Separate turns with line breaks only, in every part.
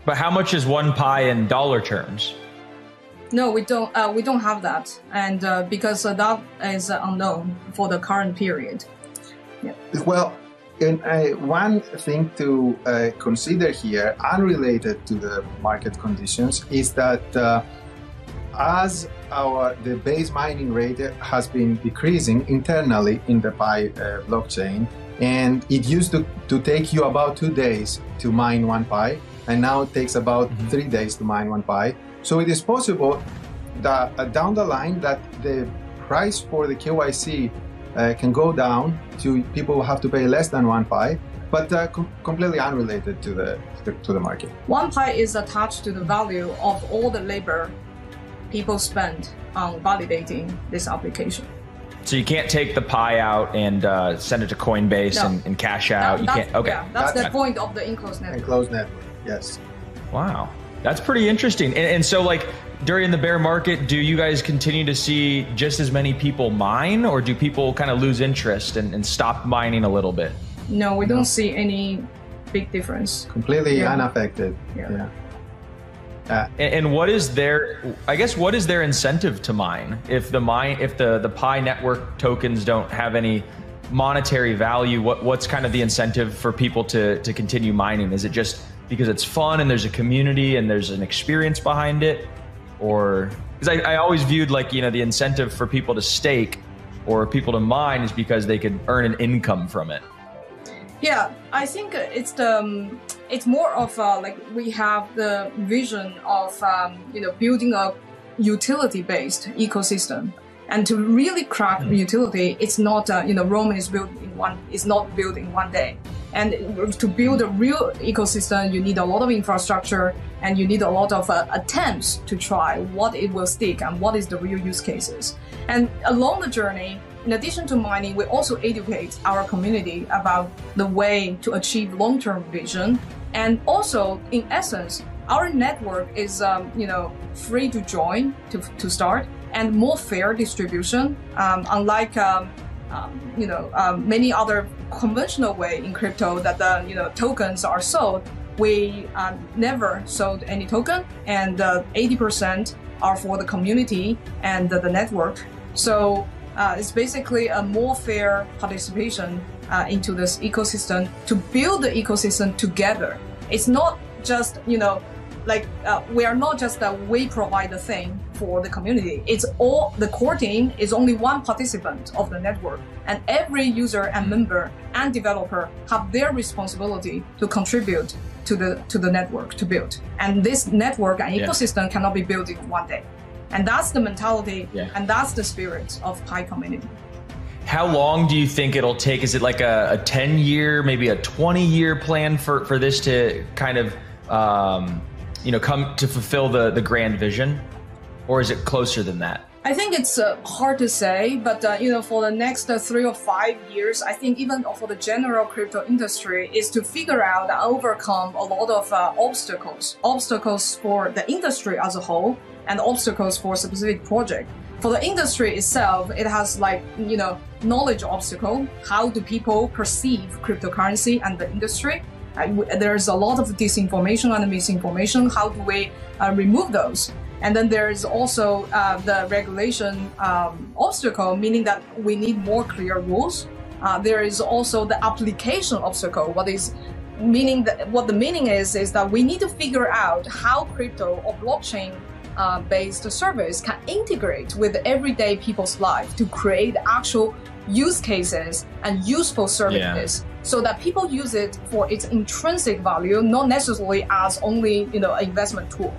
But how much is one pi in dollar terms?
No, we don't. We don't have that, and because that is unknown for the current period. Yeah.
Well, and one thing to consider here, unrelated to the market conditions, is that as the base mining rate has been decreasing internally in the Pi blockchain, and it used to take you about 2 days to mine one Pi, and now it takes about 3 days to mine one Pi. So it is possible that down the line that the price for the KYC can go down to people who have to pay less than one Pi, but completely unrelated to the market.
One Pi is attached to the value of all the labor people spend on validating this application.
So you can't take the Pi out and send it to Coinbase and cash out. You can't. Okay,
yeah, that's the point of the enclosed network.
Enclosed network, yes.
Wow, that's pretty interesting. And so, like, during the bear market, do you guys continue to see just as many people mine, or do people kind of lose interest and stop mining a little bit?
No, we don't see any big difference.
Completely unaffected. Yeah.
And what is their, I guess, what is their incentive to mine? If the Pi network tokens don't have any monetary value, what's kind of the incentive for people to continue mining? Is it just because it's fun and there's a community and there's an experience behind it? Or, because I always viewed, like, you know, the incentive for people to stake or people to mine is because they could earn an income from it.
Yeah, I think it's more of like we have the vision of building a utility-based ecosystem, and to really crack the utility, it's not Rome is not built in one day. And to build a real ecosystem, you need a lot of infrastructure, and you need a lot of attempts to try what it will stick and what is the real use cases. And along the journey, in addition to mining, we also educate our community about the way to achieve long-term vision. And also, in essence, our network is free to join to start, and more fair distribution. Unlike many other conventional way in crypto that tokens are sold, we never sold any token, and 80% are for the community and the network. So it's basically a more fair participation into this ecosystem, to build the ecosystem together. It's not just, we are not just we provide the thing for the community. It's all, the core team is only one participant of the network, and every user and member and developer have their responsibility to contribute to the network to build. And this network and ecosystem cannot be built in one day. And that's the mentality, and that's the spirit of Pi community.
How long do you think it'll take? Is it like a 10-year, maybe a 20-year plan for this to kind of come to fulfill the grand vision? Or is it closer than that?
I think it's hard to say, but for the next 3 or 5 years, I think even for the general crypto industry, is to figure out and overcome a lot of obstacles for the industry as a whole, and obstacles for a specific project. For the industry itself, it has knowledge obstacle. How do people perceive cryptocurrency and the industry? There's a lot of disinformation and misinformation. How do we remove those? And then there is also the regulation obstacle, meaning that we need more clear rules. There is also the application obstacle. What the meaning is that we need to figure out how crypto or blockchain based service can integrate with everyday people's life to create actual use cases and useful services, so that people use it for its intrinsic value, not necessarily as only an investment tool.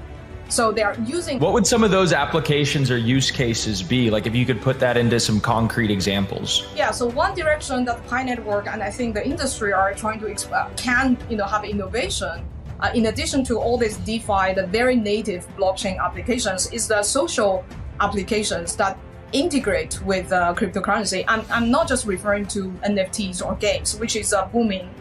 So they are using. What
would some of those applications or use cases be? Like, if you could put that into some concrete examples.
Yeah. So one direction that Pi Network and I think the industry are trying to have innovation. In addition to all these DeFi, the very native blockchain applications, is the social applications that integrate with cryptocurrency. I'm not just referring to NFTs or games, which is a booming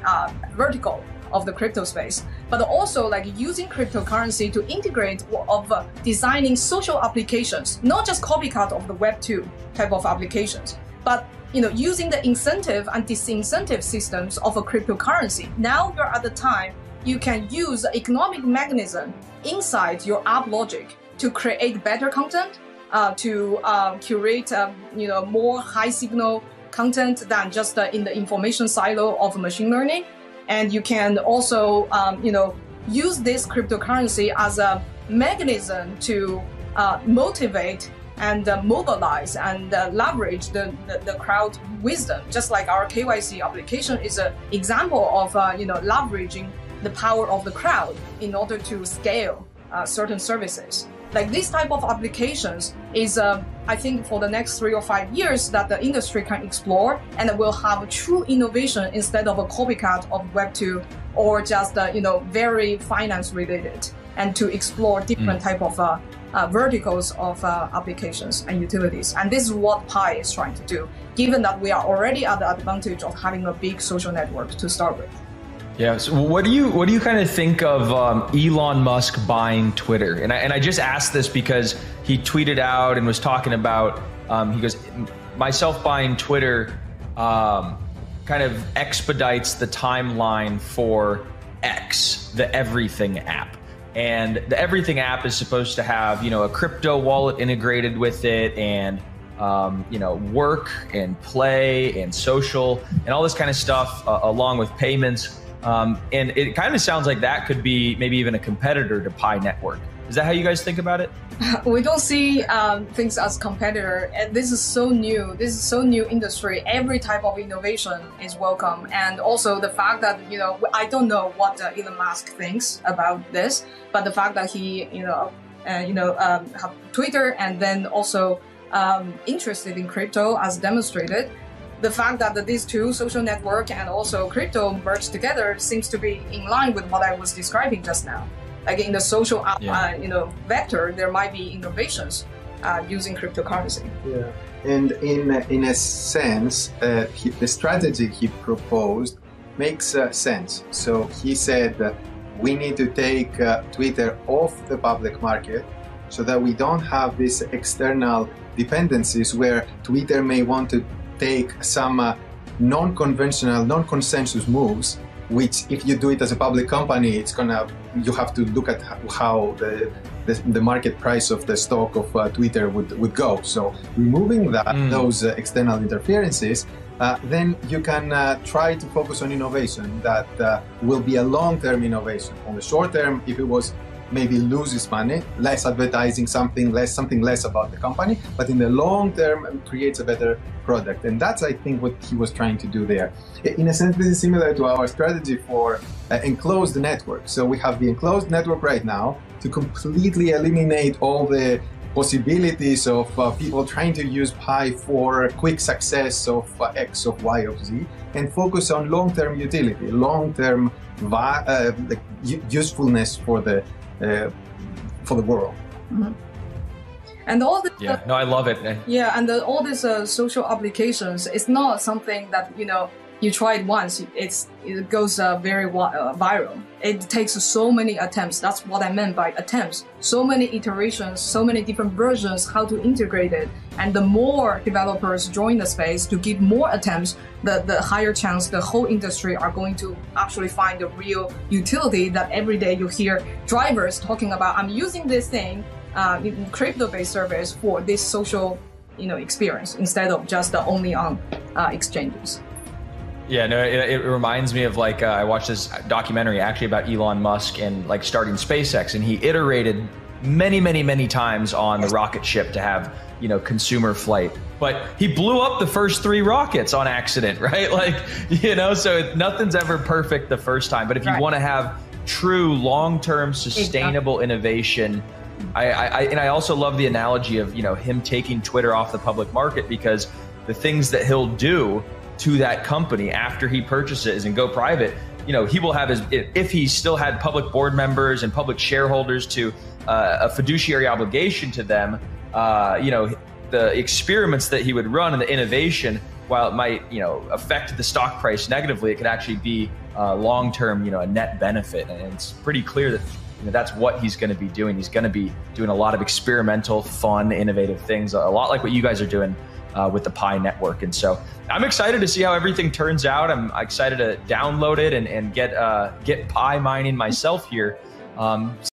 vertical of the crypto space, but also like using cryptocurrency to integrate of designing social applications, not just copycat of the Web2 type of applications, but using the incentive and disincentive systems of a cryptocurrency. Now you're at the time you can use the economic mechanism inside your app logic to create better content, to curate more high signal content than just in the information silo of machine learning. And you can also use this cryptocurrency as a mechanism to motivate and mobilize and leverage the crowd wisdom. Just like our KYC application is an example of leveraging the power of the crowd in order to scale certain services. Like this type of applications is, I think, for the next 3 or 5 years that the industry can explore, and will have a true innovation instead of a copycat of Web2 or just very finance related, and to explore different type of verticals of applications and utilities. And this is what Pi is trying to do, given that we are already at the advantage of having a big social network to start with.
Yeah. So what do you kind of think of Elon Musk buying Twitter? And I just asked this because he tweeted out and was talking about, he goes, myself buying Twitter kind of expedites the timeline for X, the Everything app. And the Everything app is supposed to have, a crypto wallet integrated with it, and work and play and social and all this kind of stuff, along with payments. And it kind of sounds like that could be maybe even a competitor to Pi Network. Is that how you guys think about it?
We don't see things as competitor. And this is so new. This is so new industry. Every type of innovation is welcome. And also the fact that, I don't know what Elon Musk thinks about this, but the fact that he, have Twitter and then also interested in crypto as demonstrated. The fact that these two, social network and also crypto, merged together seems to be in line with what I was describing just now. Like in the social vector, there might be innovations using cryptocurrency.
Yeah, and in a sense, the strategy he proposed makes sense. So he said that we need to take Twitter off the public market so that we don't have these external dependencies where Twitter may want to take some non-conventional, non-consensus moves, which if you do it as a public company, you have to look at how the market price of the stock of Twitter would go. So removing those external interferences, then you can try to focus on innovation that will be a long-term innovation. On the short term, if it was maybe loses money, less advertising, something less about the company, but in the long term it creates a better product. And that's, I think, what he was trying to do there. In a sense, this is similar to our strategy for enclosed network. So we have the enclosed network right now to completely eliminate all the possibilities of people trying to use Pi for quick success of X, of Y, of Z, and focus on long-term utility, long-term usefulness for the world.
Mm-hmm. And all the
I love it.
And all these social applications, it's not something that you try it once, it goes very viral. It takes so many attempts. That's what I meant by attempts. So many iterations, so many different versions, how to integrate it. And the more developers join the space to give more attempts, the higher chance the whole industry are going to actually find a real utility that every day you hear drivers talking about, I'm using this thing, crypto-based service for this social experience instead of just only on exchanges.
Yeah, no, it reminds me of I watched this documentary actually about Elon Musk and starting SpaceX, and he iterated many times on the rocket ship to have, consumer flight. But he blew up the first 3 rockets on accident, right? So nothing's ever perfect the first time. But if you want to have true long-term sustainable innovation, I also love the analogy of, him taking Twitter off the public market, because the things that he'll do to that company after he purchases and go private, he will have if he still had public board members and public shareholders to a fiduciary obligation to them, the experiments that he would run and the innovation, while it might, affect the stock price negatively, it could actually be long-term, a net benefit. And it's pretty clear that that's what he's going to be doing. He's going to be doing a lot of experimental, fun, innovative things, a lot like what you guys are doing with the Pi network. And so I'm excited to see how everything turns out. I'm excited to download it and get Pi mining myself here.